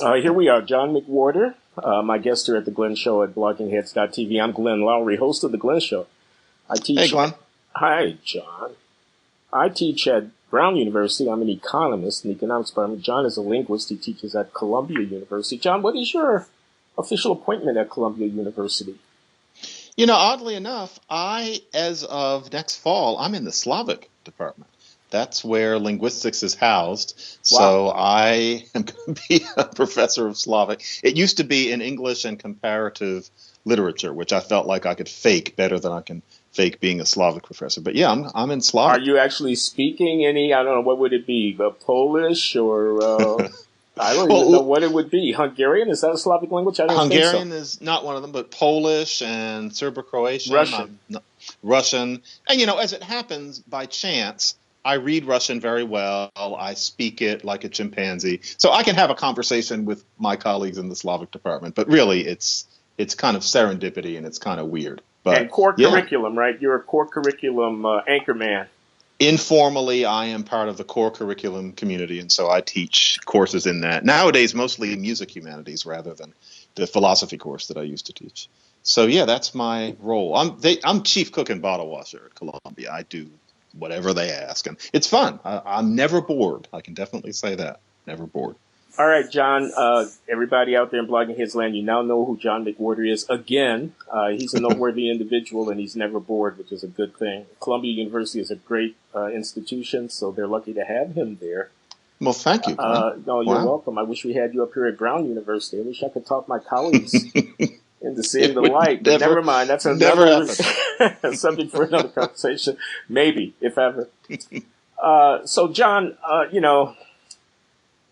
Here we are, John McWhorter, my guest here at the Glenn Show at bloggingheads.tv. I'm Glenn Loury, host of the Glenn Show. Hey, Glenn. Hi, John. I teach at Brown University. I'm an economist in the economics department. John is a linguist. He teaches at Columbia University. John, what is your official appointment at Columbia University? You know, oddly enough, as of next fall, I'm in the Slavic department. That's where linguistics is housed. Wow. So I am going to be a professor of Slavic. It used to be in English and comparative literature, which I felt like I could fake better than I can fake being a Slavic professor. But yeah, I'm in Slavic. Are you actually speaking any, I don't know, what would it be, Polish or, I don't even know what it would be. Hungarian? Is that a Slavic language? I don't Hungarian think so. is not one of them, but Polish and Serbo-Croatian. Russian. And, you know, as it happens, by chance, I read Russian very well. I speak it like a chimpanzee. So I can have a conversation with my colleagues in the Slavic department. But really, it's kind of serendipity and it's kind of weird. But, and core curriculum, right? You're a core curriculum anchor man. Informally, I am part of the core curriculum community, and so I teach courses in that. Nowadays, mostly music humanities rather than the philosophy course that I used to teach. So, yeah, that's my role. I'm chief cook and bottle washer at Columbia. I do whatever they ask, and it's fun. I'm never bored. I can definitely say that. Never bored. All right, John, everybody out there in Blogging Heads land, you now know who John McWhorter is. Again, he's a noteworthy individual, and he's never bored, which is a good thing. Columbia University is a great institution, so they're lucky to have him there. Well, thank you. No, you're welcome. I wish we had you up here at Brown University. I wish I could talk my colleagues into seeing the light. But never mind. That's another subject for another conversation. Maybe, if ever. So, John, you know,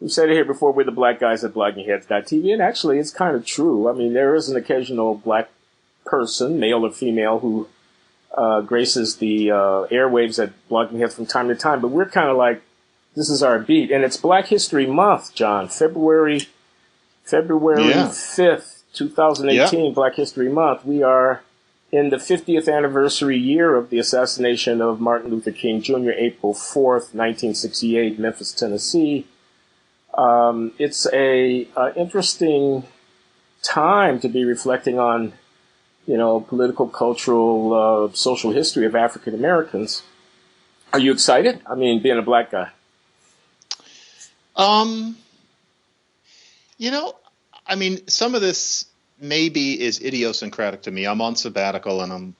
we've said it here before, we're the black guys at bloggingheads.tv, and actually it's kind of true. I mean, there is an occasional black person, male or female, who graces the airwaves at Blogging Heads from time to time, but we're kind of like, this is our beat. And it's Black History Month, John, February 5th, 2018, Black History Month. We are in the 50th anniversary year of the assassination of Martin Luther King Jr., April 4th, 1968, Memphis, Tennessee. It's a interesting time to be reflecting on, you know, political, cultural, social history of African Americans. Are you excited? I mean, being a black guy. You know, I mean, some of this maybe is idiosyncratic to me. I'm on sabbatical and I'm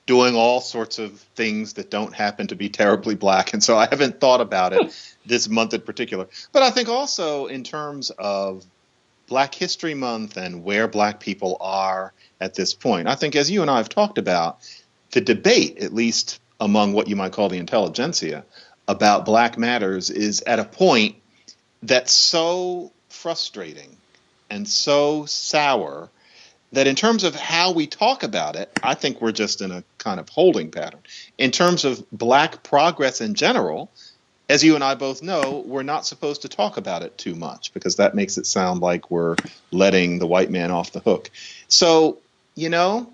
doing all sorts of things that don't happen to be terribly black. And so I haven't thought about it this month in particular. But I think also in terms of Black History Month and where black people are at this point, I think as you and I have talked about, the debate, at least among what you might call the intelligentsia, about Black matters is at a point that's so frustrating and so sour that in terms of how we talk about it, I think we're just in a kind of holding pattern. In terms of black progress in general, as you and I both know, we're not supposed to talk about it too much because that makes it sound like we're letting the white man off the hook. So, you know,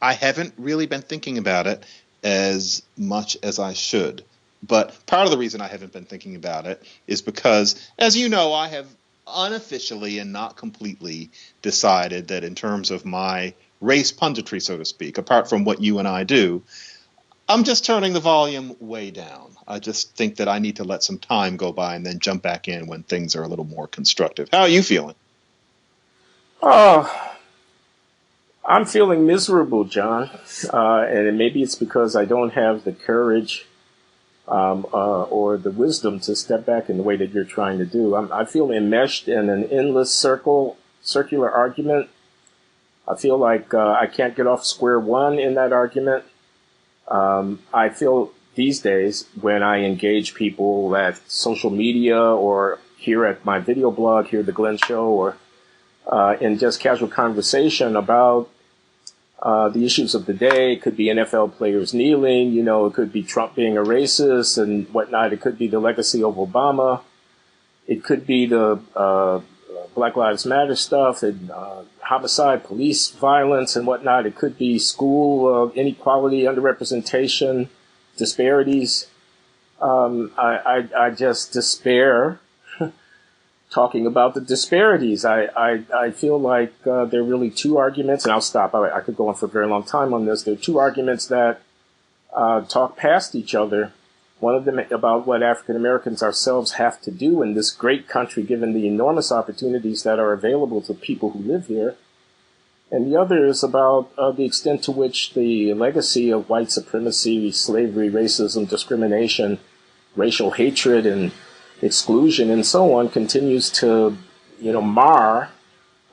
I haven't really been thinking about it as much as I should. But part of the reason I haven't been thinking about it is because, as you know, I have unofficially and not completely decided that in terms of my race punditry, so to speak, apart from what you and I do, I'm just turning the volume way down. I just think that I need to let some time go by and then jump back in when things are a little more constructive. How are you feeling? Oh, I'm feeling miserable, John. And maybe it's because I don't have the courage or the wisdom to step back in the way that you're trying to do. I feel enmeshed in an endless circular argument. I feel like I can't get off square one in that argument. I feel these days when I engage people at social media or here at my video blog, here at the Glenn Show, or in just casual conversation about the issues of the day. It could be NFL players kneeling, you know, it could be Trump being a racist and whatnot. It could be the legacy of Obama. It could be the Black Lives Matter stuff and homicide, police violence and whatnot. It could be school inequality, underrepresentation, disparities. I just despair talking about the disparities. I feel like there are really two arguments, and I'll stop. I could go on for a very long time on this. There are two arguments that talk past each other. One of them about what African Americans ourselves have to do in this great country, given the enormous opportunities that are available to people who live here. And the other is about the extent to which the legacy of white supremacy, slavery, racism, discrimination, racial hatred, and exclusion, and so on, continues to, mar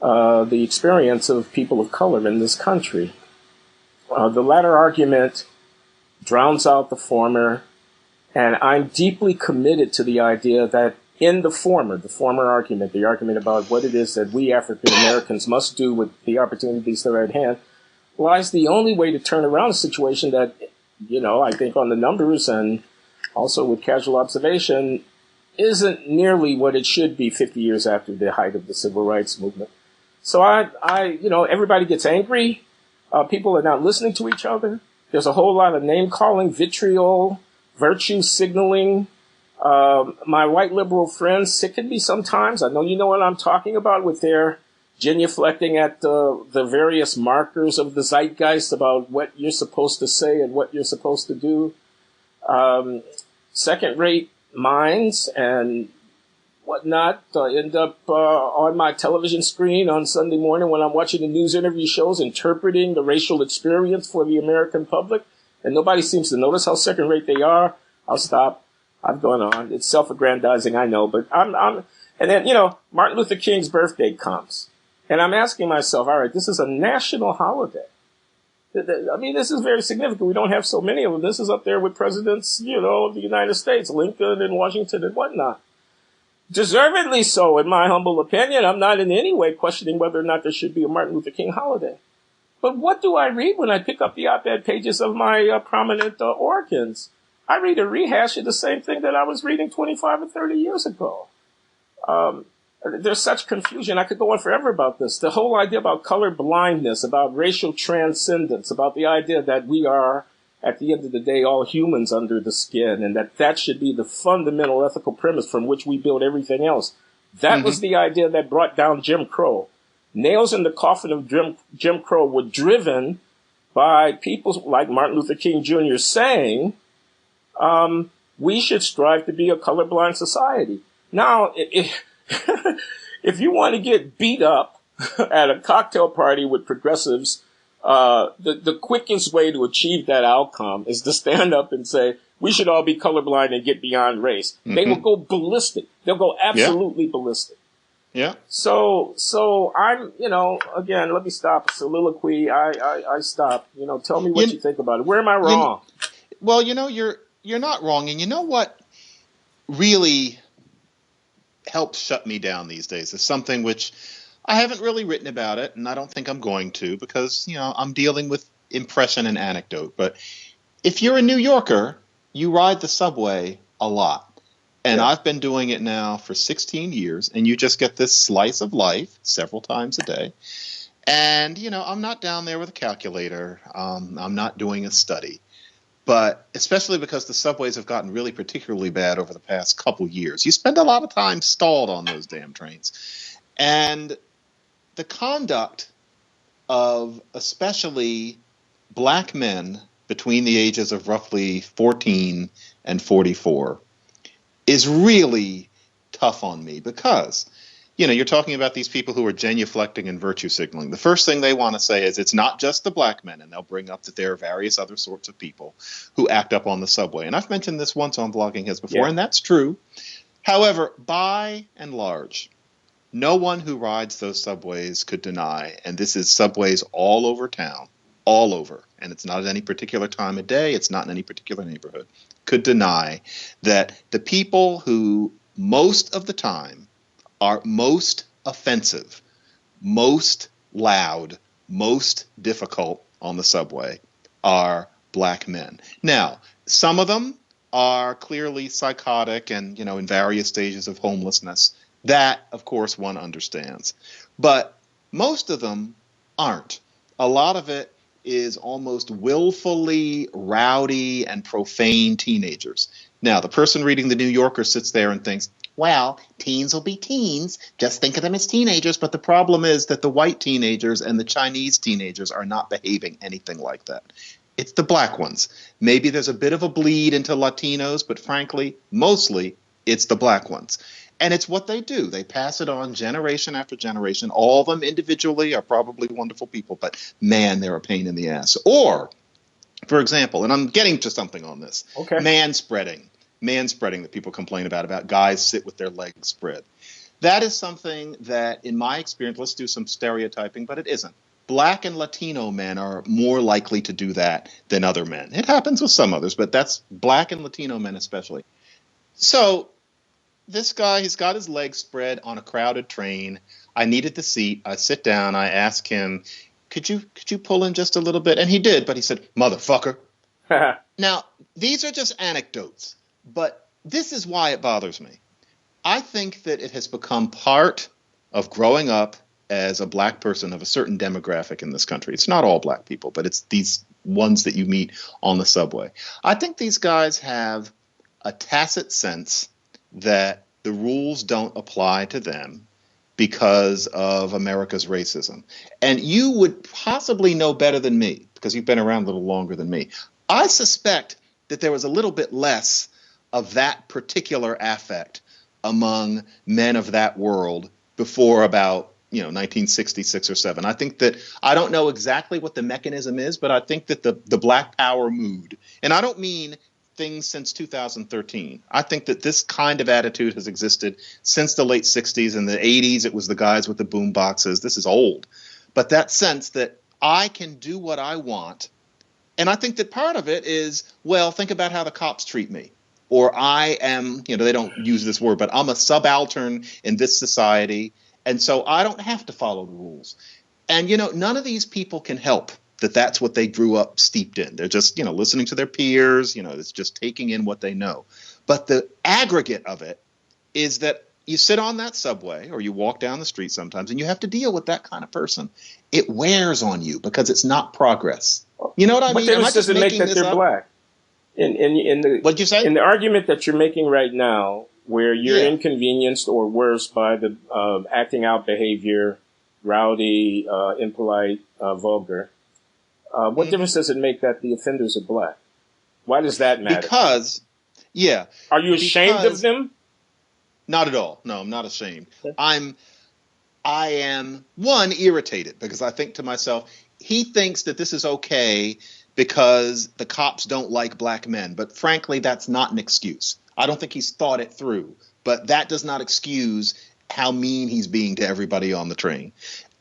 the experience of people of color in this country. The latter argument drowns out the former, and I'm deeply committed to the idea that in the former argument, the argument about what it is that we African Americans must do with the opportunities that are at hand, lies the only way to turn around a situation that, I think on the numbers and also with casual observation, isn't nearly what it should be 50 years after the height of the civil rights movement. So everybody gets angry. People are not listening to each other. There's a whole lot of name calling, vitriol, virtue signaling. My white liberal friends sicken me sometimes. I know you know what I'm talking about with their genuflecting at the various markers of the zeitgeist about what you're supposed to say and what you're supposed to do. Second-rate minds and whatnot end up on my television screen on Sunday morning when I'm watching the news interview shows, interpreting the racial experience for the American public, and nobody seems to notice how second-rate they are. I'll stop. I've gone on. It's self-aggrandizing, I know, but and then, Martin Luther King's birthday comes, and I'm asking myself, all right, this is a national holiday. I mean, this is very significant. We don't have so many of them. This is up there with presidents, of the United States, Lincoln and Washington and whatnot. Deservedly so, in my humble opinion. I'm not in any way questioning whether or not there should be a Martin Luther King holiday. But what do I read when I pick up the op-ed pages of my prominent organs? I read a rehash of the same thing that I was reading 25 or 30 years ago. There's such confusion. I could go on forever about this. The whole idea about color blindness, about racial transcendence, about the idea that we are, at the end of the day, all humans under the skin, and that should be the fundamental ethical premise from which we build everything else. That was the idea that brought down Jim Crow. Nails in the coffin of Jim Crow were driven by people like Martin Luther King Jr. saying, we should strive to be a colorblind society. Now, if you want to get beat up at a cocktail party with progressives, the quickest way to achieve that outcome is to stand up and say, we should all be colorblind and get beyond race. They will go ballistic. They'll go absolutely ballistic. Yeah. So I'm, again, let me stop. Soliloquy. I stop. Tell me what you think about it. Where am I wrong? Well, you're not wrong. And you know what really helps shut me down these days is something which I haven't really written about it, and I don't think I'm going to because, I'm dealing with impression and anecdote. But if you're a New Yorker, you ride the subway a lot. And I've been doing it now for 16 years, and you just get this slice of life several times a day. And, I'm not down there with a calculator. I'm not doing a study. But especially because the subways have gotten really particularly bad over the past couple years. You spend a lot of time stalled on those damn trains. And the conduct of especially black men between the ages of roughly 14 and 44 is really tough on me because, you're talking about these people who are genuflecting and virtue signaling. The first thing they want to say is it's not just the black men, and they'll bring up that there are various other sorts of people who act up on the subway. And I've mentioned this once on Blogging Heads before, and that's true. However, by and large, no one who rides those subways could deny, and this is subways all over town, all over, and it's not at any particular time of day, it's not in any particular neighborhood, could deny that the people who most of the time are most offensive, most loud, most difficult on the subway are black men. Now, some of them are clearly psychotic and, in various stages of homelessness. That, of course, one understands. But most of them aren't. A lot of it is almost willfully rowdy and profane teenagers. Now, the person reading the New Yorker sits there and thinks, well, teens will be teens. Just think of them as teenagers. But the problem is that the white teenagers and the Chinese teenagers are not behaving anything like that. It's the black ones. Maybe there's a bit of a bleed into Latinos, but frankly, mostly it's the black ones. And it's what they do. They pass it on generation after generation. All of them individually are probably wonderful people, but man, they're a pain in the ass. Or, for example, and I'm getting to something on this, Okay. manspreading that people complain about guys sit with their legs spread. That is something that, in my experience, let's do some stereotyping, but it isn't. Black and Latino men are more likely to do that than other men. It happens with some others, but that's black and Latino men especially. So this guy, he's got his legs spread on a crowded train. I needed the seat. I sit down. I ask him, could you pull in just a little bit? And he did, but he said, motherfucker. Now, these are just anecdotes, but this is why it bothers me. I think that it has become part of growing up as a black person of a certain demographic in this country. It's not all black people, but it's these ones that you meet on the subway. I think these guys have a tacit sense that the rules don't apply to them because of America's racism. And you would possibly know better than me, because you've been around a little longer than me. I suspect that there was a little bit less of that particular affect among men of that world before about 1966 or 7. I think that, I don't know exactly what the mechanism is, but I think that the Black Power mood, and I don't mean things since 2013. I think that this kind of attitude has existed since the late 60s. In the 80s, it was the guys with the boom boxes. This is old. But that sense that I can do what I want. And I think that part of it is, well, think about how the cops treat me. Or I am, they don't use this word, but I'm a subaltern in this society. And so I don't have to follow the rules. And, none of these people can help that that's what they grew up steeped in. They're just, listening to their peers, it's just taking in what they know. But the aggregate of it is that you sit on that subway or you walk down the street sometimes and you have to deal with that kind of person. It wears on you because it's not progress. You know what I mean? What difference does it make that they're black? What'd you say? In the argument that you're making right now, where you're inconvenienced or worse by the acting out behavior, rowdy, impolite, vulgar, what difference does it make that the offenders are black? Why does that matter? Because, Are you ashamed of them? Not at all. No, I'm not ashamed. Okay. I am, one, irritated because I think to myself, he thinks that this is okay because the cops don't like black men. But frankly, that's not an excuse. I don't think he's thought it through. But that does not excuse how mean he's being to everybody on the train.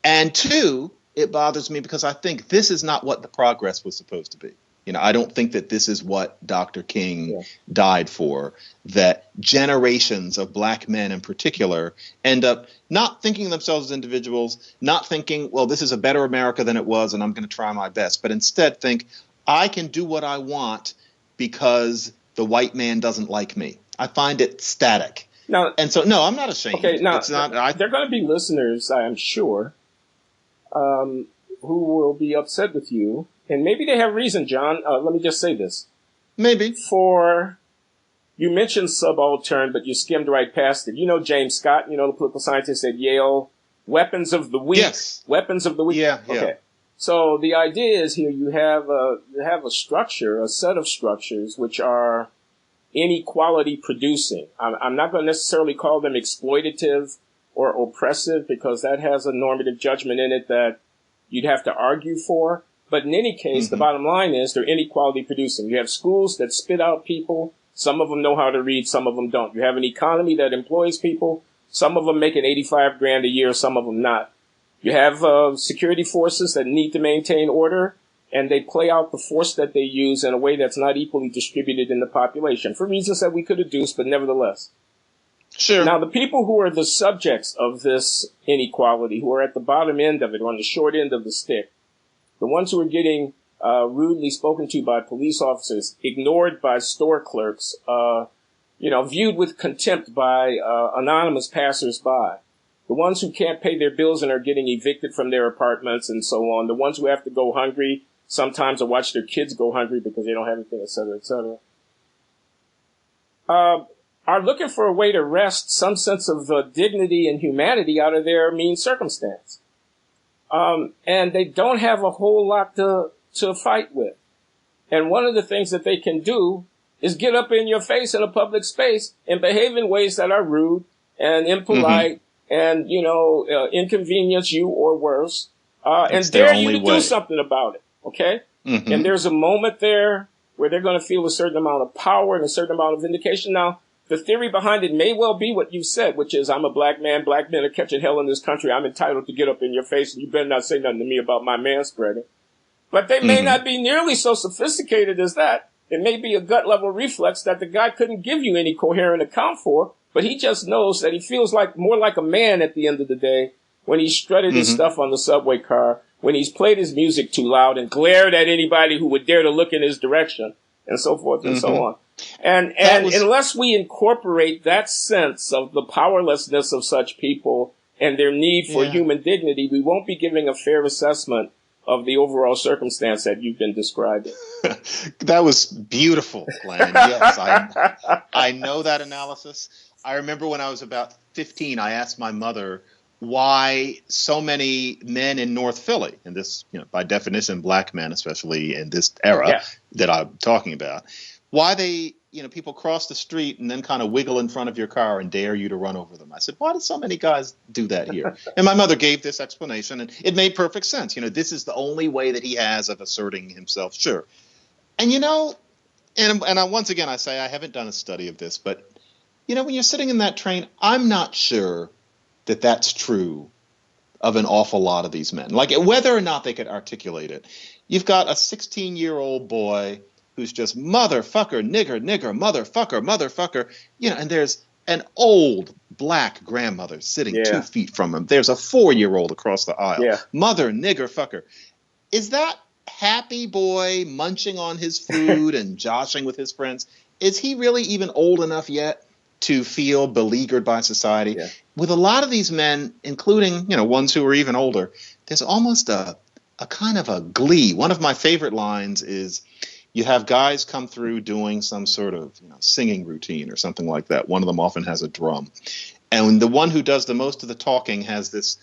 And two, it bothers me because I think this is not what the progress was supposed to be. I don't think that this is what Dr. King died for, that generations of black men in particular end up not thinking of themselves as individuals, not thinking, well, this is a better America than it was and I'm going to try my best, but instead think, I can do what I want because the white man doesn't like me. I find it static. No, I'm not ashamed. Okay, now, there are going to be listeners, I'm sure, who will be upset with you. And maybe they have reason, John. Let me just say this. Maybe. You mentioned subaltern, but you skimmed right past it. James Scott, the political scientist at Yale, weapons of the weak. Yes. Weapons of the weak. Yeah. Okay. So the idea is here you have a structure, a set of structures, which are inequality producing. I'm not going to necessarily call them exploitative or oppressive because that has a normative judgment in it that you'd have to argue for. But in any case, the bottom line is they're inequality producing. You have schools that spit out people. Some of them know how to read. Some of them don't. You have an economy that employs people. Some of them making $85,000 a year. Some of them not. You have security forces that need to maintain order, and they play out the force that they use in a way that's not equally distributed in the population for reasons that we could deduce, but nevertheless. Sure. Now, the people who are the subjects of this inequality, who are at the bottom end of it, on the short end of the stick, the ones who are getting rudely spoken to by police officers, ignored by store clerks, viewed with contempt by anonymous passersby, the ones who can't pay their bills and are getting evicted from their apartments and so on, the ones who have to go hungry, sometimes or watch their kids go hungry because they don't have anything, et cetera, et cetera. are looking for a way to wrest some sense of dignity and humanity out of their mean circumstance. And they don't have a whole lot to fight with. And one of the things that they can do is get up in your face in a public space and behave in ways that are rude and impolite and, inconvenience you or worse, and dare you to do something about it. Okay? Mm-hmm. And there's a moment there where they're going to feel a certain amount of power and a certain amount of vindication. Now, the theory behind it may well be what you said, which is I'm a black man are catching hell in this country. I'm entitled to get up in your face and you better not say nothing to me about my manspreading. But they may not be nearly so sophisticated as that. It may be a gut level reflex that the guy couldn't give you any coherent account for, but he just knows that he feels like more like a man at the end of the day when he strutted his stuff on the subway car, when he's played his music too loud and glared at anybody who would dare to look in his direction, and so forth and so on. And unless we incorporate that sense of the powerlessness of such people and their need for human dignity, we won't be giving a fair assessment of the overall circumstance that you've been describing. That was beautiful, Glenn. Yes, I know that analysis. I remember when I was about 15, I asked my mother why so many men in North Philly, and this, by definition, black men, especially in this era that I'm talking about, why they, people cross the street and then kind of wiggle in front of your car and dare you to run over them. I said, why do so many guys do that here? And my mother gave this explanation, and it made perfect sense. This is the only way that he has of asserting himself. Sure. And, once again, I say I haven't done a study of this, but, when you're sitting in that train, I'm not sure that that's true of an awful lot of these men. Like, whether or not they could articulate it. You've got a 16-year-old boy who's just motherfucker, nigger, motherfucker, and there's an old black grandmother sitting 2 feet from him. There's a 4-year-old across the aisle. Yeah. Mother, nigger, fucker. Is that happy boy munching on his food and joshing with his friends? Is he really even old enough yet to feel beleaguered by society? Yeah. With a lot of these men, including, ones who are even older, there's almost a kind of a glee. One of my favorite lines is, you have guys come through doing some sort of singing routine or something like that. One of them often has a drum. And the one who does the most of the talking has this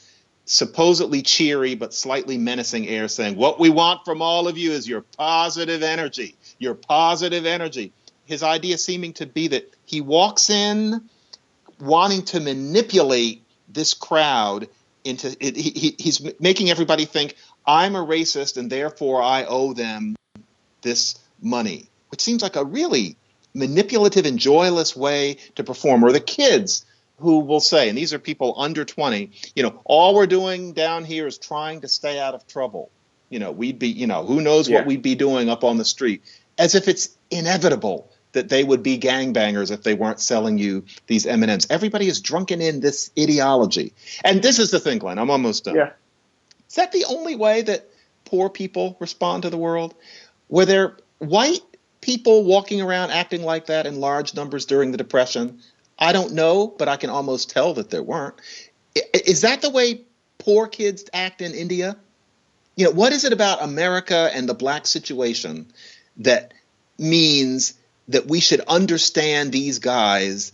supposedly cheery but slightly menacing air saying, what we want from all of you is your positive energy, your positive energy. His idea seeming to be that he walks in wanting to manipulate this crowd into it. He's making everybody think, I'm a racist and therefore I owe them this money, which seems like a really manipulative and joyless way to perform. Or the kids who will say, and these are people under 20, all we're doing down here is trying to stay out of trouble. We'd be, who knows what we'd be doing up on the street, as if it's inevitable that they would be gangbangers if they weren't selling you these M&Ms. Everybody is drunken in this ideology. And this is the thing, Glenn, I'm almost done. Yeah. Is that the only way that poor people respond to the world? Were there white people walking around acting like that in large numbers during the Depression? I don't know, but I can almost tell that there weren't. Is that the way poor kids act in India? What is it about America and the black situation that means that we should understand these guys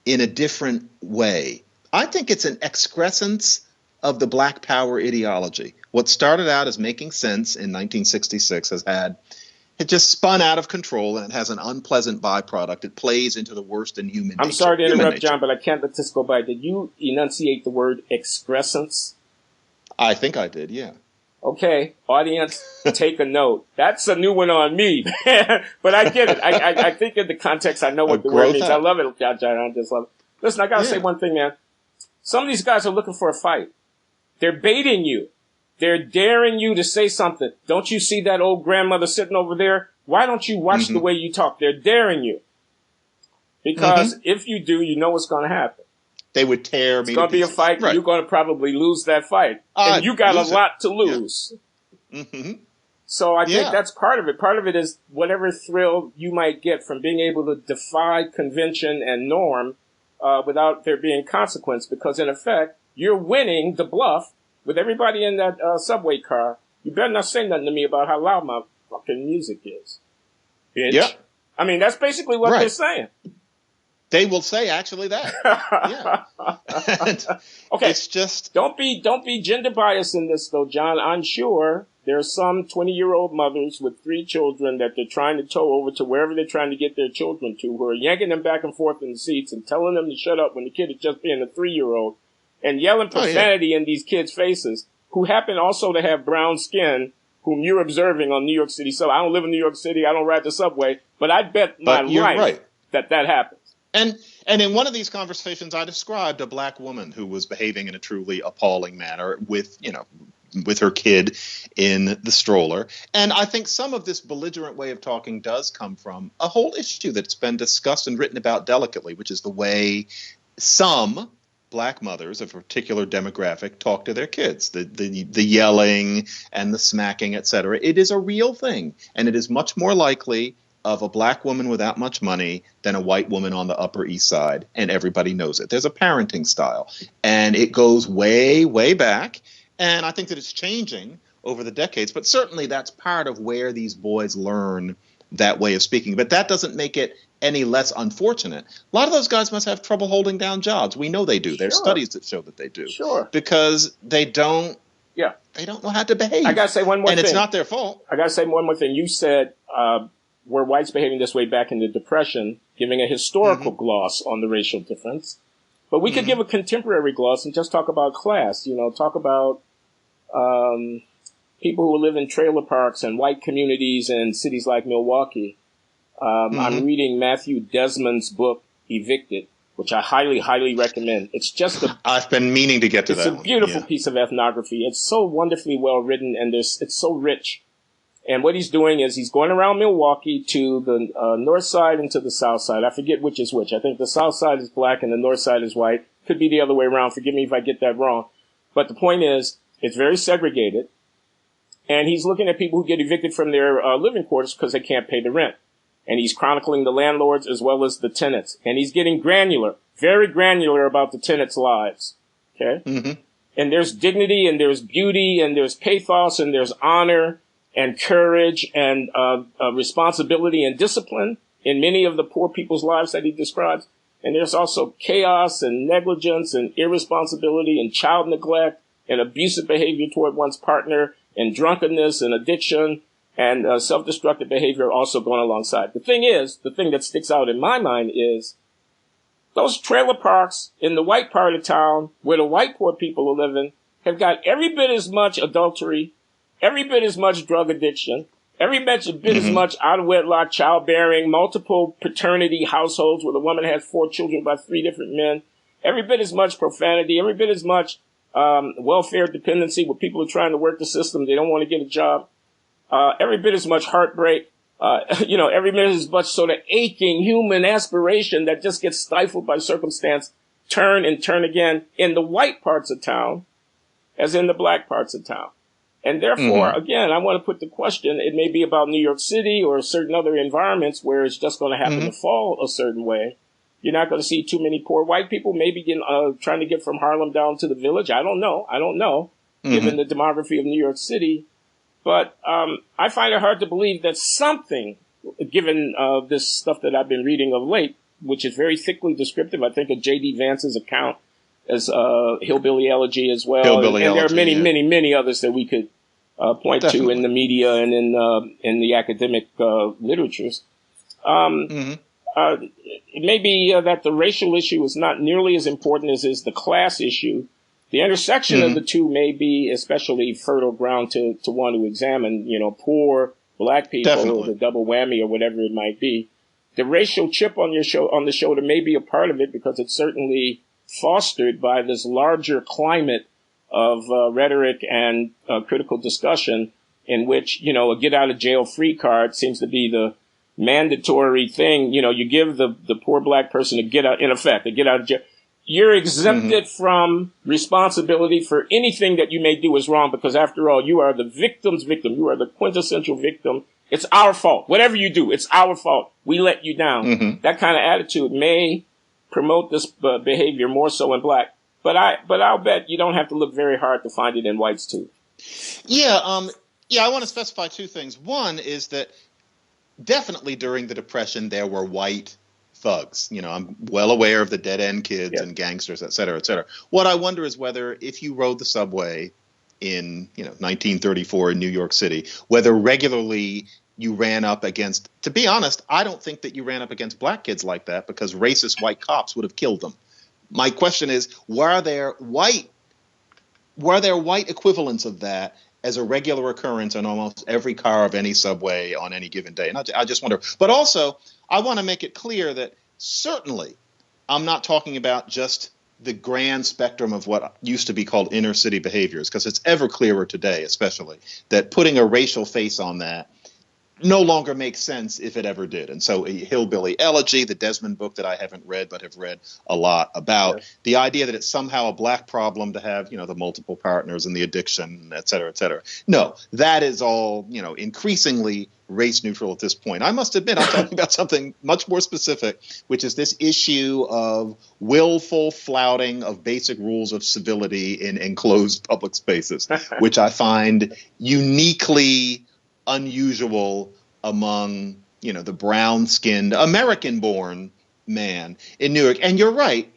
in a different way? I think it's an excrescence of the black power ideology. What started out as making sense in 1966 it just spun out of control, and it has an unpleasant byproduct. It plays into the worst in human nature. I'm sorry to interrupt, John, but I can't let this go by. Did you enunciate the word excrescence? I think I did, yeah. Okay, audience, take a note. That's a new one on me. But I get it. I think in the context, I know what the word means. I love it, John. I just love it. Listen, I got to say one thing, man. Some of these guys are looking for a fight. They're baiting you. They're daring you to say something. Don't you see that old grandmother sitting over there? Why don't you watch the way you talk? They're daring you. Because if you do, you know what's going to happen. They would tear me. It's going to be a fight. Right. You're going to probably lose that fight. And you got a lot to lose. Yeah. So I think that's part of it. Part of it is whatever thrill you might get from being able to defy convention and norm without there being consequence. Because in effect, you're winning the bluff with everybody in that subway car. You better not say nothing to me about how loud my fucking music is. Bitch. Yeah. I mean, that's basically what they're saying. They will say actually that. Yeah. And Okay. it's just Don't be gender biased in this though, John. I'm sure there's some 20-year-old mothers with 3 children that they're trying to tow over to wherever they're trying to get their children to, who are yanking them back and forth in the seats and telling them to shut up when the kid is just being a 3-year-old and yelling profanity in these kids' faces, who happen also to have brown skin, whom you're observing on New York City. So I don't live in New York City. I don't ride the subway, but I bet my life that happens. And in one of these conversations, I described a black woman who was behaving in a truly appalling manner with her kid in the stroller. And I think some of this belligerent way of talking does come from a whole issue that's been discussed and written about delicately, which is the way some black mothers of a particular demographic talk to their kids, the yelling and the smacking, et cetera. It is a real thing, and it is much more likely of a black woman without much money than a white woman on the Upper East Side, and everybody knows it. There's a parenting style, and it goes way, way back, and I think that it's changing over the decades, but certainly that's part of where these boys learn that way of speaking. But that doesn't make it any less unfortunate. A lot of those guys must have trouble holding down jobs. We know they do. There's studies that show that they do. Sure. Because they don't know how to behave. I got to say one more thing. And it's not their fault. I got to say one more thing. You said, were whites behaving this way back in the Depression, giving a historical gloss on the racial difference. But we could give a contemporary gloss and just talk about class, talk about people who live in trailer parks and white communities in cities like Milwaukee. I'm reading Matthew Desmond's book, Evicted, which I highly, highly recommend. It's just I've been meaning to get to that one. It's a beautiful piece of ethnography. It's so wonderfully well written, and it's so rich. And what he's doing is he's going around Milwaukee to the north side and to the south side. I forget which is which. I think the south side is black and the north side is white. Could be the other way around. Forgive me if I get that wrong. But the point is, it's very segregated. And he's looking at people who get evicted from their living quarters because they can't pay the rent. And he's chronicling the landlords as well as the tenants. And he's getting granular, very granular about the tenants' lives. Okay? Mm-hmm. And there's dignity and there's beauty and there's pathos and there's honor and courage and responsibility and discipline in many of the poor people's lives that he describes. And there's also chaos and negligence and irresponsibility and child neglect and abusive behavior toward one's partner and drunkenness and addiction and self-destructive behavior also going alongside. The thing that sticks out in my mind is those trailer parks in the white part of town where the white poor people are living have got every bit as much adultery, every bit as much drug addiction, every bit as much out-of-wedlock childbearing, multiple paternity households where the woman has 4 children by 3 different men, every bit as much profanity, every bit as much welfare dependency where people are trying to work the system, they don't want to get a job, every bit as much heartbreak, every bit as much sort of aching human aspiration that just gets stifled by circumstance, turn and turn again in the white parts of town as in the black parts of town. And therefore, again, I want to put the question, it may be about New York City or certain other environments where it's just going to happen to fall a certain way. You're not going to see too many poor white people maybe trying to get from Harlem down to the Village. I don't know, given the demography of New York City. But I find it hard to believe that something, given this stuff that I've been reading of late, which is very thickly descriptive, I think of J.D. Vance's account as Hillbilly Elegy as well. Hillbilly and there are Elegy, many, many others that we could point to in the media and in the academic literatures. It may be that the racial issue is not nearly as important as is the class issue. The intersection of the two may be especially fertile ground to want to examine, poor black people, or the double whammy or whatever it might be. The racial chip on the shoulder may be a part of it because it's certainly fostered by this larger climate of rhetoric and critical discussion in which, a get out of jail free card seems to be the mandatory thing. You give the poor black person a get out of jail. You're exempted from responsibility for anything that you may do is wrong because, after all, you are the victim's victim. You are the quintessential victim. It's our fault. Whatever you do, it's our fault. We let you down. That kind of attitude may promote this behavior more so in black. But I'll bet you don't have to look very hard to find it in whites too. Yeah, I want to specify 2 things. One is that definitely during the Depression there were white thugs. I'm well aware of the dead end kids Yeah. and gangsters, et cetera, et cetera. What I wonder is whether if you rode the subway in 1934 in New York City, whether regularly you ran up against, to be honest, I don't think that you ran up against black kids like that because racist white cops would have killed them. My question is, were there white equivalents of that as a regular occurrence on almost every car of any subway on any given day? And I just wonder. But also, I want to make it clear that certainly I'm not talking about just the grand spectrum of what used to be called inner city behaviors, because it's ever clearer today, especially, that putting a racial face on that no longer makes sense if it ever did. And so Hillbilly Elegy, the Desmond book that I haven't read but have read a lot about, the idea that it's somehow a black problem to have, the multiple partners and the addiction, et cetera, et cetera. No, that is all, increasingly race neutral at this point. I must admit, I'm talking about something much more specific, which is this issue of willful flouting of basic rules of civility in enclosed public spaces, which I find uniquely unusual among, the brown-skinned American-born man in New York. And you're right.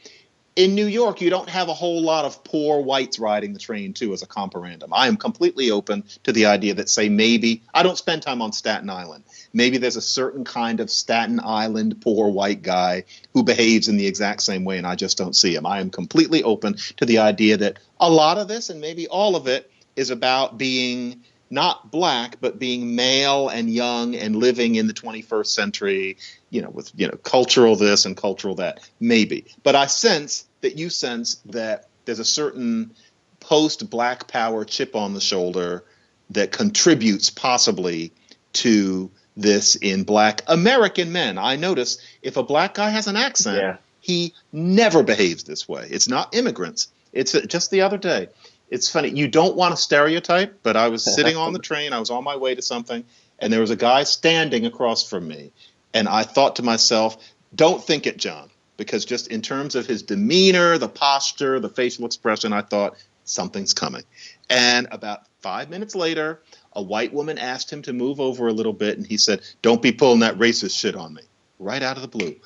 In New York, you don't have a whole lot of poor whites riding the train, too, as a comparandum. I am completely open to the idea that, say, maybe – I don't spend time on Staten Island. Maybe there's a certain kind of Staten Island poor white guy who behaves in the exact same way, and I just don't see him. I am completely open to the idea that a lot of this, and maybe all of it, is about being – not black, but being male and young and living in the 21st century, with, cultural this and cultural that, maybe. But I sense that you sense that there's a certain post-black power chip on the shoulder that contributes possibly to this in black American men. I notice if a black guy has an accent, he never behaves this way. It's not immigrants. It's just the other day. It's funny. You don't want to stereotype, but I was sitting on the train. I was on my way to something, and there was a guy standing across from me. And I thought to myself, don't think it, John, because just in terms of his demeanor, the posture, the facial expression, I thought something's coming. And about 5 minutes later, a white woman asked him to move over a little bit, and he said, "Don't be pulling that racist shit on me," right out of the blue.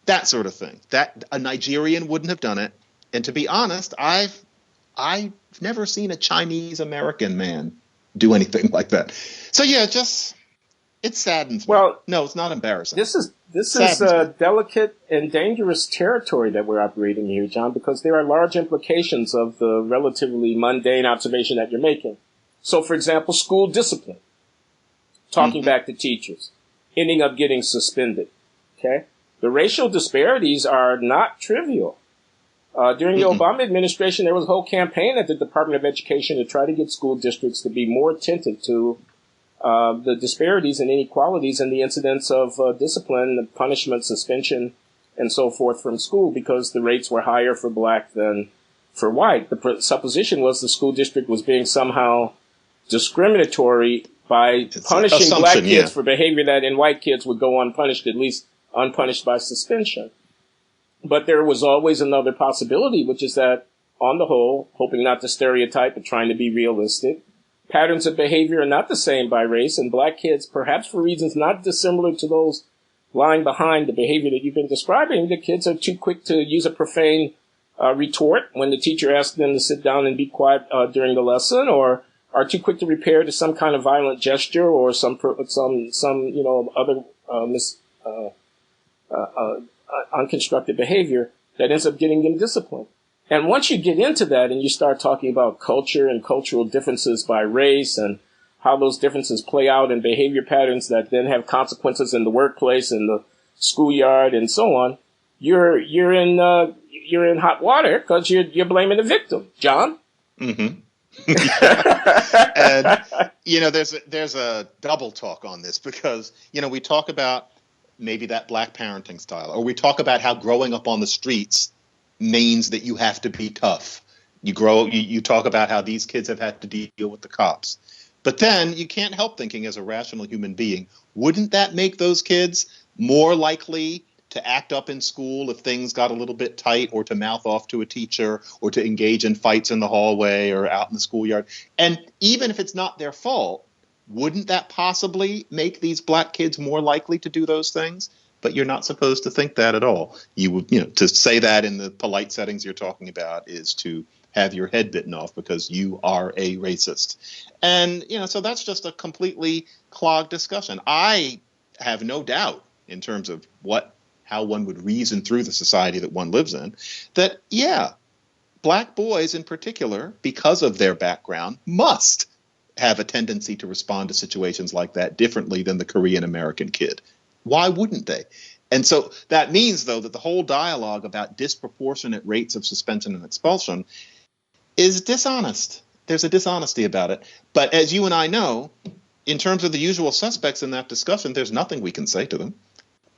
That sort of thing. That a Nigerian wouldn't have done it. And to be honest, I've never seen a Chinese American man do anything like that. So it saddens me. Well, no, it's not embarrassing. This is delicate and dangerous territory that we're operating here, John, because there are large implications of the relatively mundane observation that you're making. So, for example, school discipline, talking back to teachers, ending up getting suspended. Okay, the racial disparities are not trivial. During the Obama administration, there was a whole campaign at the Department of Education to try to get school districts to be more attentive to the disparities and inequalities and the incidence of discipline, punishment, suspension, and so forth from school because the rates were higher for black than for white. The supposition was the school district was being somehow discriminatory by punishing black kids for behavior that in white kids would go unpunished, at least unpunished by suspension. But there was always another possibility, which is that, on the whole, hoping not to stereotype but trying to be realistic, patterns of behavior are not the same by race, and black kids, perhaps for reasons not dissimilar to those lying behind the behavior that you've been describing, the kids are too quick to use a profane retort when the teacher asks them to sit down and be quiet during the lesson, or are too quick to repair to some kind of violent gesture or some other unconstructed behavior that ends up getting them disciplined. And once you get into that and you start talking about culture and cultural differences by race and how those differences play out in behavior patterns that then have consequences in the workplace and the schoolyard and so on, you're in hot water because you're blaming the victim, John. Mm-hmm. And there's a double talk on this because we talk about maybe that black parenting style, or we talk about how growing up on the streets means that you have to be tough. You talk about how these kids have had to deal with the cops. But then you can't help thinking as a rational human being, wouldn't that make those kids more likely to act up in school if things got a little bit tight, or to mouth off to a teacher, or to engage in fights in the hallway or out in the schoolyard? And even if it's not their fault, wouldn't that possibly make these black kids more likely to do those things? but you're not supposed to think that at all. You would, to say that in the polite settings you're talking about is to have your head bitten off because you are a racist. And, so that's just a completely clogged discussion. I have no doubt in terms of how one would reason through the society that one lives in, that, black boys in particular, because of their background, must have a tendency to respond to situations like that differently than the Korean American kid. Why wouldn't they? And so that means, though, that the whole dialogue about disproportionate rates of suspension and expulsion is dishonest. There's a dishonesty about it. But as you and I know, in terms of the usual suspects in that discussion, there's nothing we can say to them.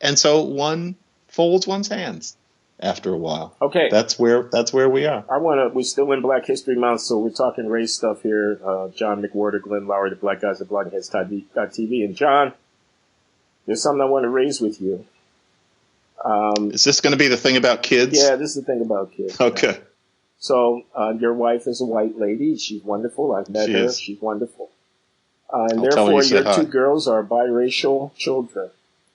And so one folds one's hands after a while. Okay. That's where we are. We're still in Black History Month, so we're talking race stuff here. John McWhorter, Glenn Loury, the Black Guys at BloggingHeads.tv. And John, there's something I want to raise with you. Is this going to be the thing about kids? Yeah, this is the thing about kids. Okay. Right? So your wife is a white lady. She's wonderful. I've met her. She's wonderful. And therefore, your two girls are biracial children.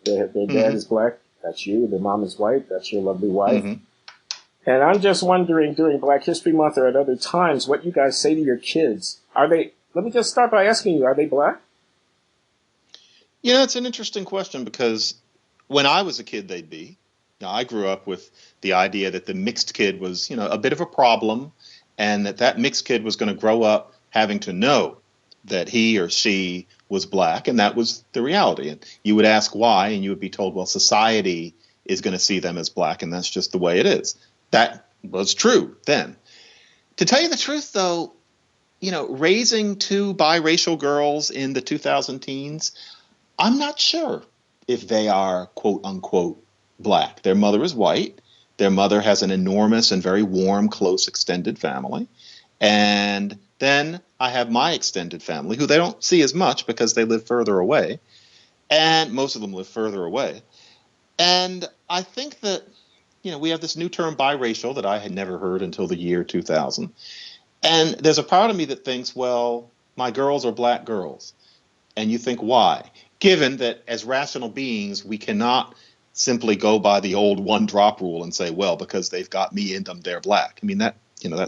Their dad is black. That's you. Their mom is white. That's your lovely wife. Mm-hmm. And I'm just wondering, during Black History Month or at other times, what you guys say to your kids. Let me just start by asking you, are they black? It's an interesting question because when I was a kid, they'd be. Now, I grew up with the idea that the mixed kid was, a bit of a problem, and that mixed kid was going to grow up having to know that he or she was black, and that was the reality. And you would ask why, and you would be told, well, society is going to see them as black, and that's just the way it is. That was true then. To tell you the truth, though, raising two biracial girls in the 2000 teens, I'm not sure if they are, quote unquote, black. Their mother is white. Their mother has an enormous and very warm, close, extended family. And then I have my extended family, who they don't see as much because they live further away. And most of them live further away. And I think that, we have this new term biracial that I had never heard until the year 2000. And there's a part of me that thinks, well, my girls are black girls. And you think, why? Given that as rational beings, we cannot simply go by the old one drop rule and say, well, because they've got me in them, they're black. I mean, that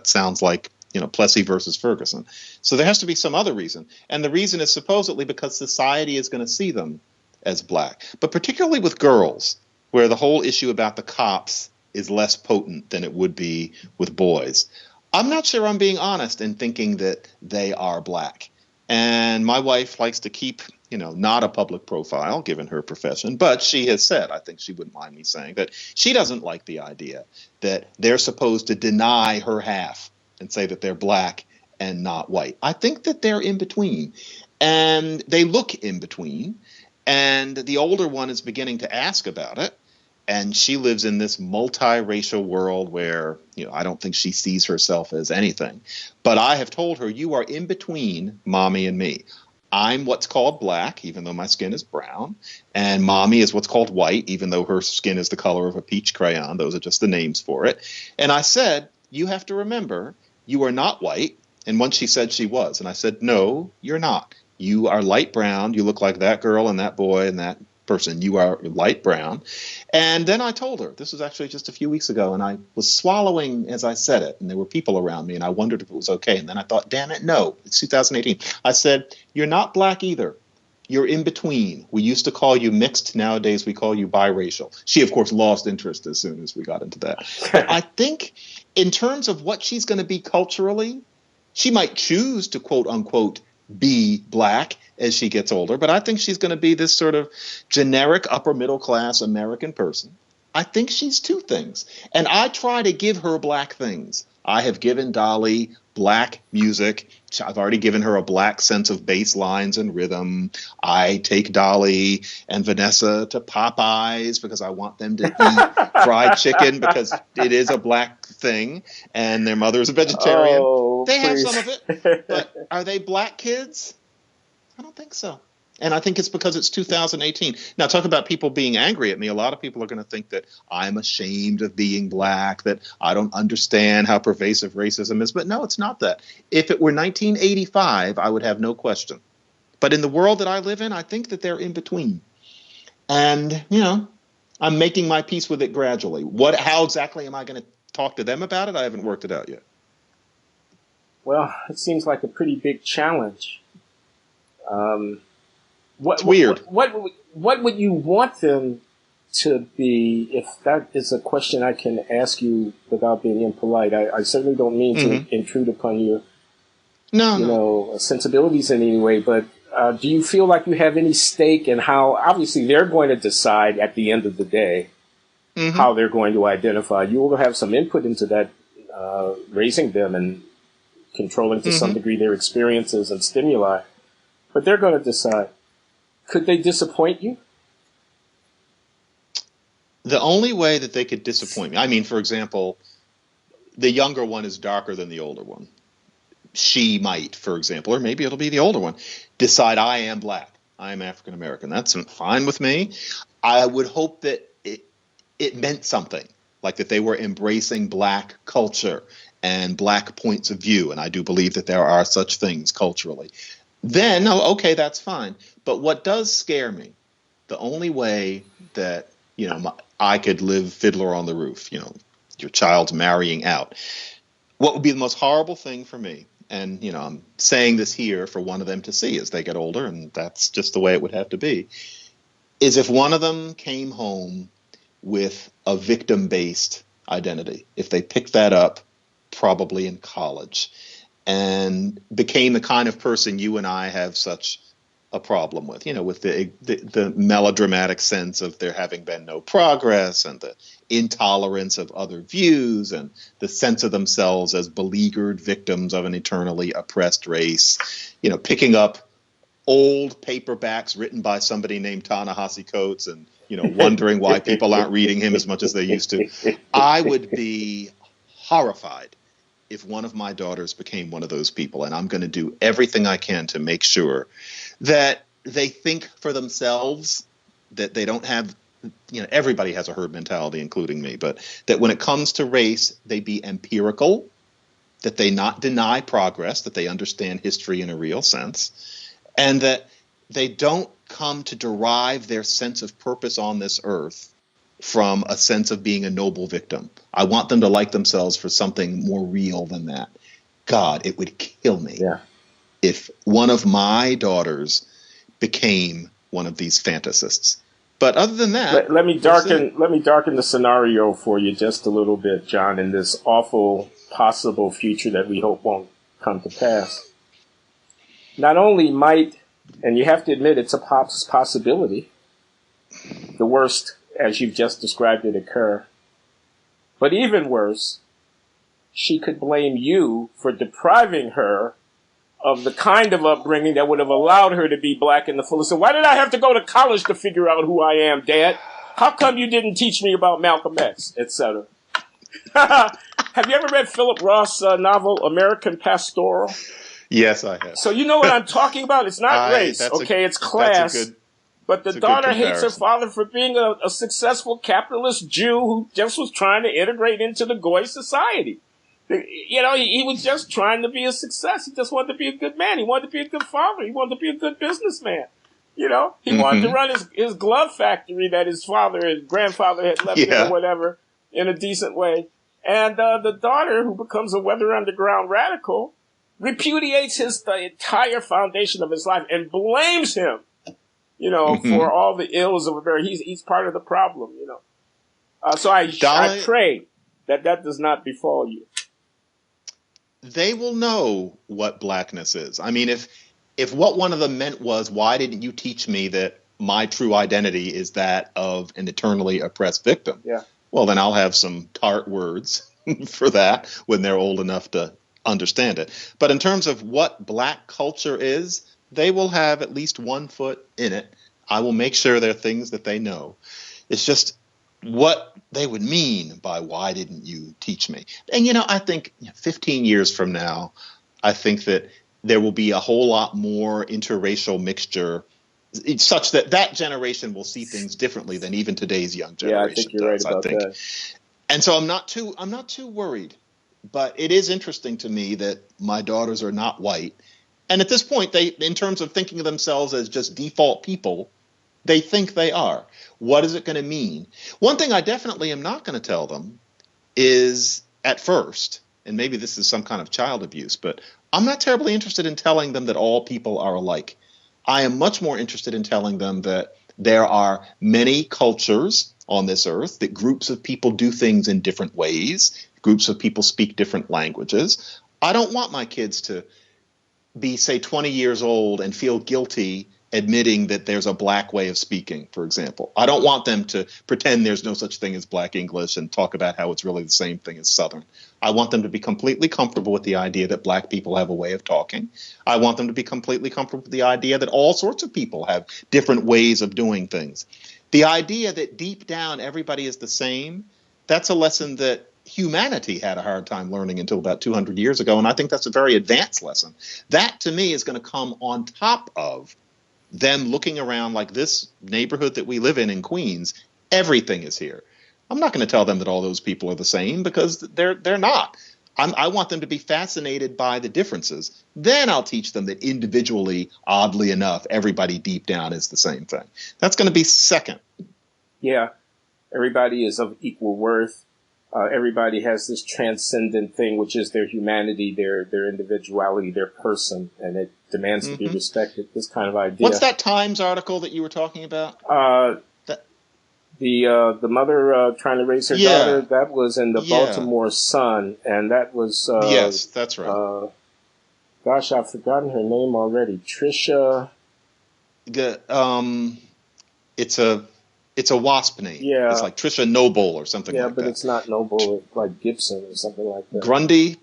sounds like, Plessy versus Ferguson. So there has to be some other reason. And the reason is supposedly because society is going to see them as black. But particularly with girls, where the whole issue about the cops is less potent than it would be with boys. I'm not sure I'm being honest in thinking that they are black. And my wife likes to keep, not a public profile given her profession, but she has said, I think she wouldn't mind me saying, that she doesn't like the idea that they're supposed to deny her half and say that they're black and not white. I think that they're in between, and they look in between, and the older one is beginning to ask about it. And she lives in this multiracial world where, I don't think she sees herself as anything. But I have told her, you are in between mommy and me. I'm what's called black, even though my skin is brown. And mommy is what's called white, even though her skin is the color of a peach crayon. Those are just the names for it. And I said, you have to remember, you are not white. And once she said she was. And I said, no, you're not. You are light brown. You look like that girl and that boy and that person. You are light brown. And then I told her, this was actually just a few weeks ago, and I was swallowing as I said it, and there were people around me, and I wondered if it was okay. And then I thought, damn it, no, it's 2018. I said, you're not black either. You're in between. We used to call you mixed. Nowadays, we call you biracial. She, of course, lost interest as soon as we got into that. But I think in terms of what she's going to be culturally, she might choose to, quote unquote, be black as she gets older, but I think she's going to be this sort of generic upper middle class American person. I think she's two things, and I try to give her black things. I have given Dolly black music. I've already given her a black sense of bass lines and rhythm. I take Dolly and Vanessa to Popeyes because I want them to eat fried chicken because it is a black thing, and their mother is a vegetarian. They have some of it, but are they black kids? I don't think so. And I think it's because it's 2018. Now, talk about people being angry at me. A lot of people are going to think that I'm ashamed of being black, that I don't understand how pervasive racism is. But no, it's not that. If it were 1985, I would have no question. But in the world that I live in, I think that they're in between. And, I'm making my peace with it gradually. How exactly am I going to talk to them about it? I haven't worked it out yet. Well, it seems like a pretty big challenge. What, It's weird. what would you want them to be, if that is a question I can ask you without being impolite? I certainly don't mean to intrude upon your, No. sensibilities in any way, but do you feel like you have any stake in how, obviously they're going to decide at the end of the day how they're going to identify. You will have some input into that, raising them and controlling to some degree their experiences and stimuli, but they're going to decide. Could they disappoint you? The only way that they could disappoint me, I mean, for example, the younger one is darker than the older one. She might, for example, or maybe it'll be the older one, decide I am black, I am African American. That's fine with me. I would hope that it meant something, like that they were embracing black culture and black points of view, and I do believe that there are such things culturally. Then, okay, that's fine. But what does scare me, the only way that, I could live Fiddler on the Roof, your child's marrying out. What would be the most horrible thing for me, and, I'm saying this here for one of them to see as they get older, and that's just the way it would have to be, is if one of them came home with a victim-based identity, if they picked that up probably in college and became the kind of person you and I have such a problem with, with the melodramatic sense of there having been no progress and the intolerance of other views and the sense of themselves as beleaguered victims of an eternally oppressed race, picking up old paperbacks written by somebody named Ta-Nehisi Coates and, wondering why people aren't reading him as much as they used to. I would be horrified if one of my daughters became one of those people, and I'm going to do everything I can to make sure that they think for themselves, that they don't have, everybody has a herd mentality, including me, but that when it comes to race, they be empirical, that they not deny progress, that they understand history in a real sense, and that they don't come to derive their sense of purpose on this earth from a sense of being a noble victim. I want them to like themselves for something more real than that. God, it would kill me if one of my daughters became one of these fantasists. But other than that, let me darken the scenario for you just a little bit, John, in this awful possible future that we hope won't come to pass. Not only might, and you have to admit it's a possibility, the worst, as you've just described it, occur. But even worse, she could blame you for depriving her of the kind of upbringing that would have allowed her to be black in the fullest. So why did I have to go to college to figure out who I am, Dad? How come you didn't teach me about Malcolm X, etc.? Have you ever read Philip Roth's novel, American Pastoral? Yes, I have. So you know what I'm talking about? It's not race, it's class. But the daughter hates her father for being a successful capitalist Jew who just was trying to integrate into the Goy society. He was just trying to be a success. He just wanted to be a good man. He wanted to be a good father. He wanted to be a good businessman. He wanted to run his glove factory that his grandfather had left him or whatever in a decent way. And the daughter, who becomes a Weather Underground radical, repudiates the entire foundation of his life and blames him, for all the ills of America. He's part of the problem, So I pray that does not befall you. They will know what blackness is. I mean, if what one of them meant was, why didn't you teach me that my true identity is that of an eternally oppressed victim? Yeah. Well, then I'll have some tart words for that when they're old enough to understand it. But in terms of what black culture is, they will have at least one foot in it. I will make sure there are things that they know. It's just what they would mean by why didn't you teach me? And, I think 15 years from now, I think that there will be a whole lot more interracial mixture such that generation will see things differently than even today's young generation. Yeah, I think you're right about that. And so I'm not too worried. But it is interesting to me that my daughters are not white. And at this point, they, in terms of thinking of themselves as just default people, They think they are. What is it going to mean? One thing I definitely am not going to tell them is at first, and maybe this is some kind of child abuse, but I'm not terribly interested in telling them that all people are alike. I am much more interested in telling them that there are many cultures on this earth, that groups of people do things in different ways, groups of people speak different languages. I don't want my kids to be, say, 20 years old and feel guilty admitting that there's a black way of speaking, for example. I don't want them to pretend there's no such thing as black English and talk about how it's really the same thing as Southern. I want them to be completely comfortable with the idea that black people have a way of talking. I want them to be completely comfortable with the idea that all sorts of people have different ways of doing things. The idea that deep down everybody is the same, that's a lesson that humanity had a hard time learning until about 200 years ago, and I think that's a very advanced lesson. That, to me, is going to come on top of them looking around like this neighborhood that we live in Queens. Everything is here. I'm not going to tell them that all those people are the same, because they're not. I want them to be fascinated by the differences. Then I'll teach them that individually, oddly enough, everybody deep down is the same thing. That's going to be second. Yeah, everybody is of equal worth. Everybody has this transcendent thing, which is their humanity, their individuality, their person, and it demands to be respected. This kind of idea. What's that Times article that you were talking about? The mother trying to raise her daughter. That was in the Baltimore Sun, and that was yes, that's right. Gosh, I've forgotten her name already. Trisha. It's a wasp name. Yeah. It's like Trisha Noble or something like that. Yeah, but it's not Noble. It's like Gibson or something like that. Grundy?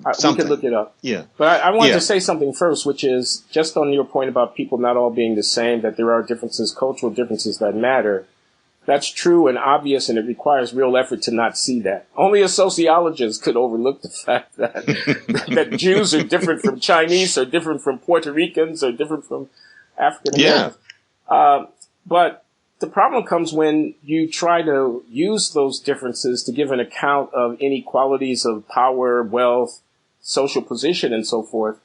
We could look it up. Yeah. But I wanted to say something first, which is just on your point about people not all being the same, that there are differences, cultural differences that matter. That's true and obvious, and it requires real effort to not see that. Only a sociologist could overlook the fact that that Jews are different from Chinese, or different from Puerto Ricans, or different from African Americans. Yeah. But the problem comes when you try to use those differences to give an account of inequalities of power, wealth, social position, and so forth.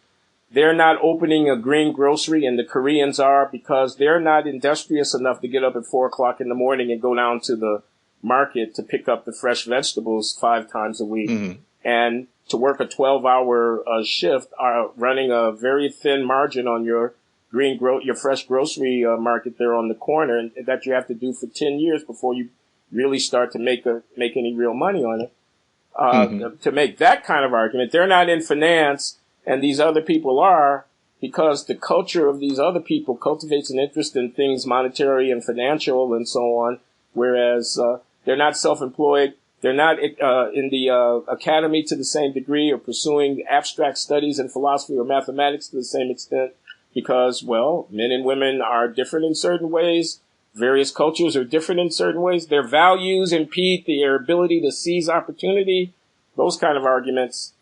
They're not opening a green grocery, and the Koreans are, because they're not industrious enough to get up at 4 o'clock in the morning and go down to the market to pick up the fresh vegetables 5 times a week, and to work a 12-hour shift, running a very thin margin on your your fresh grocery market there on the corner, and that you have to do for 10 years before you really start to make any real money on it. To make that kind of argument, they're not in finance, and these other people are, because the culture of these other people cultivates an interest in things monetary and financial and so on, whereas they're not self-employed. They're not in the academy to the same degree, or pursuing abstract studies in philosophy or mathematics to the same extent, because, well, men and women are different in certain ways. Various cultures are different in certain ways. Their values impede their ability to seize opportunity. Those kind of arguments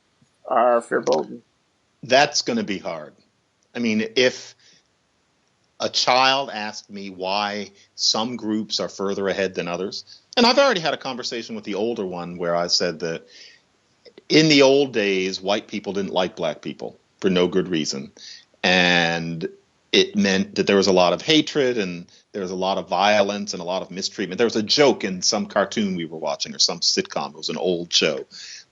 are verboten. That's going to be hard. I mean, if a child asked me why some groups are further ahead than others, and I've already had a conversation with the older one where I said that in the old days, white people didn't like black people for no good reason. And it meant that there was a lot of hatred, and there was a lot of violence and a lot of mistreatment. There was a joke in some cartoon we were watching, or some sitcom. It was an old show,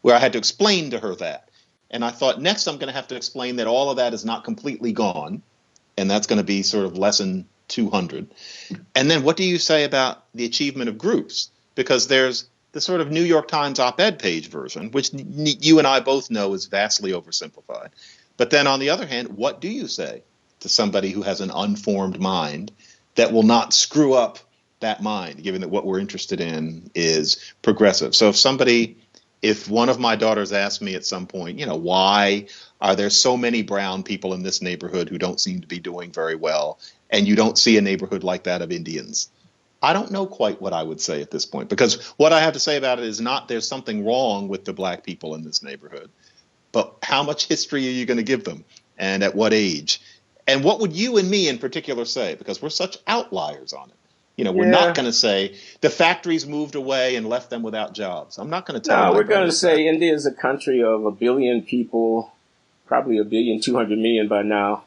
where I had to explain to her that. And I thought, next I'm going to have to explain that all of that is not completely gone. And that's going to be sort of lesson 200. And then what do you say about the achievement of groups? Because there's the sort of New York Times op-ed page version, which you and I both know is vastly oversimplified. But then on the other hand, what do you say to somebody who has an unformed mind that will not screw up that mind, given that what we're interested in is progressive? So if one of my daughters asked me at some point, why are there so many brown people in this neighborhood who don't seem to be doing very well, and you don't see a neighborhood like that of Indians? I don't know quite what I would say at this point, because what I have to say about it is not there's something wrong with the black people in this neighborhood, but how much history are you going to give them, and at what age? And what would you and me in particular say? Because we're such outliers on it. We're not going to say the factories moved away and left them without jobs. I'm not going to tell you. No, we're going to say India is a country of 1 billion people, probably 1.2 billion by now.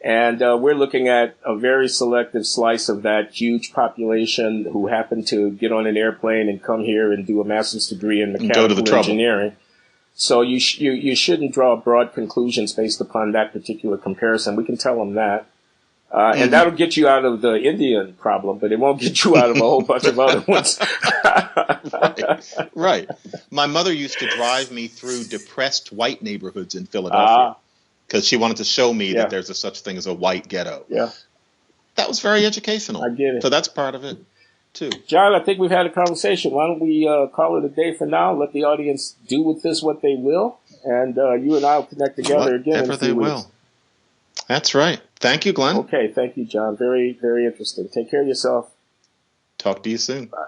And we're looking at a very selective slice of that huge population who happen to get on an airplane and come here and do a master's degree in mechanical engineering. So you shouldn't draw broad conclusions based upon that particular comparison. We can tell them that. And that'll get you out of the Indian problem, but it won't get you out of a whole bunch of other ones. Right. My mother used to drive me through depressed white neighborhoods in Philadelphia because she wanted to show me that there's a such thing as a white ghetto. Yeah. That was very educational. I get it. So that's part of it, too. John, I think we've had a conversation. Why don't we call it a day for now? Let the audience do with this what they will, and you and I will connect together again. Whatever they will. That's right. Thank you, Glenn. Okay, thank you, John. Very, very interesting. Take care of yourself. Talk to you soon. Bye.